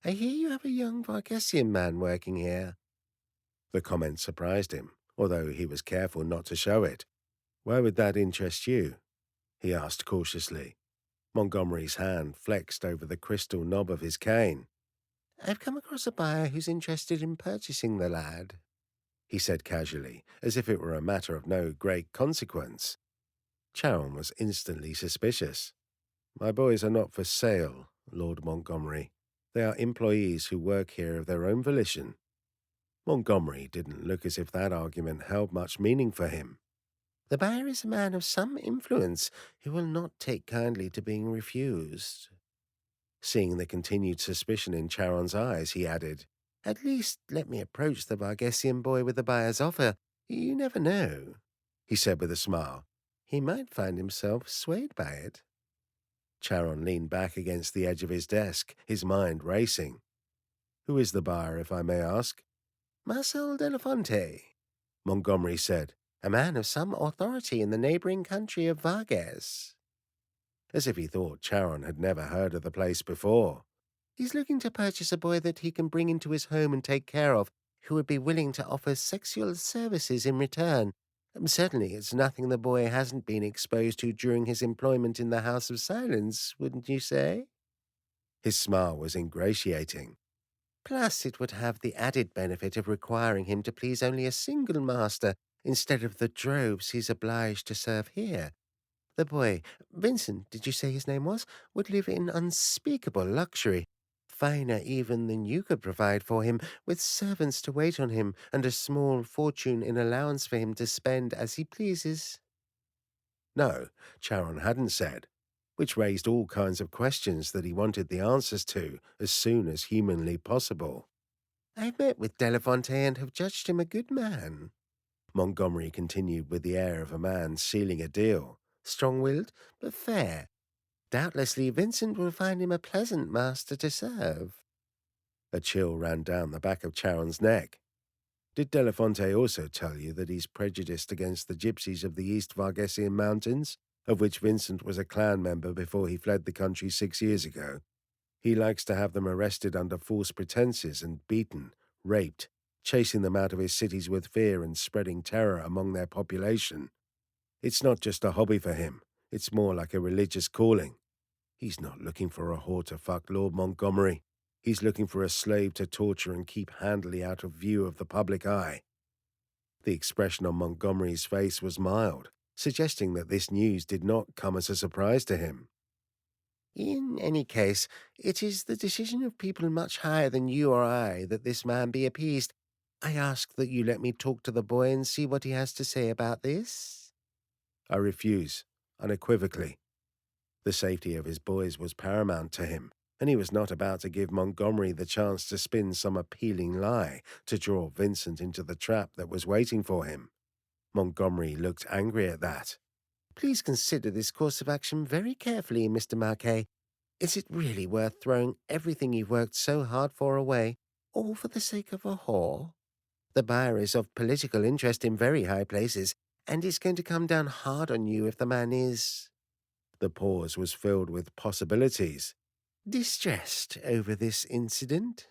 I hear you have a young Vargesian man working here. The comment surprised him, although he was careful not to show it. Why would that interest you? He asked cautiously. Montgomery's hand flexed over the crystal knob of his cane. I've come across a buyer who's interested in purchasing the lad, he said casually, as if it were a matter of no great consequence. Charon was instantly suspicious. My boys are not for sale, Lord Montgomery. They are employees who work here of their own volition. Montgomery didn't look as if that argument held much meaning for him. The buyer is a man of some influence who will not take kindly to being refused. Seeing the continued suspicion in Charon's eyes, he added, At least let me approach the Vargesian boy with the buyer's offer. You never know, he said with a smile. He might find himself swayed by it. Charon leaned back against the edge of his desk, his mind racing. Who is the buyer, if I may ask? Marcel Delafonte, Montgomery said, a man of some authority in the neighboring country of Vargas. As if he thought Charon had never heard of the place before. He's looking to purchase a boy that he can bring into his home and take care of, who would be willing to offer sexual services in return. Certainly it's nothing the boy hasn't been exposed to during his employment in the House of Silence, wouldn't you say? His smile was ingratiating. Plus, it would have the added benefit of requiring him to please only a single master instead of the droves he's obliged to serve here. The boy, Vincent, did you say his name was, would live in unspeakable luxury, finer even than you could provide for him, with servants to wait on him and a small fortune in allowance for him to spend as he pleases. No, Charon hadn't said, which raised all kinds of questions that he wanted the answers to as soon as humanly possible. I've met with Delafonte and have judged him a good man, Montgomery continued with the air of a man sealing a deal. Strong-willed, but fair. Doubtlessly Vincent will find him a pleasant master to serve. A chill ran down the back of Charon's neck. Did Delafonte also tell you that he's prejudiced against the gypsies of the East Vargesian Mountains, of which Vincent was a clan member before he fled the country 6 years ago? He likes to have them arrested under false pretenses and beaten, raped, chasing them out of his cities with fear and spreading terror among their population. It's not just a hobby for him. It's more like a religious calling. He's not looking for a whore to fuck, Lord Montgomery. He's looking for a slave to torture and keep handily out of view of the public eye. The expression on Montgomery's face was mild, suggesting that this news did not come as a surprise to him. In any case, it is the decision of people much higher than you or I that this man be appeased. I ask that you let me talk to the boy and see what he has to say about this. I refuse, unequivocally. The safety of his boys was paramount to him, and he was not about to give Montgomery the chance to spin some appealing lie to draw Vincent into the trap that was waiting for him. Montgomery looked angry at that. Please consider this course of action very carefully, Mr. Marque. Is it really worth throwing everything you've worked so hard for away, all for the sake of a whore? The buyer is of political interest in very high places, and is going to come down hard on you if the man is— The pause was filled with possibilities. Distressed over this incident?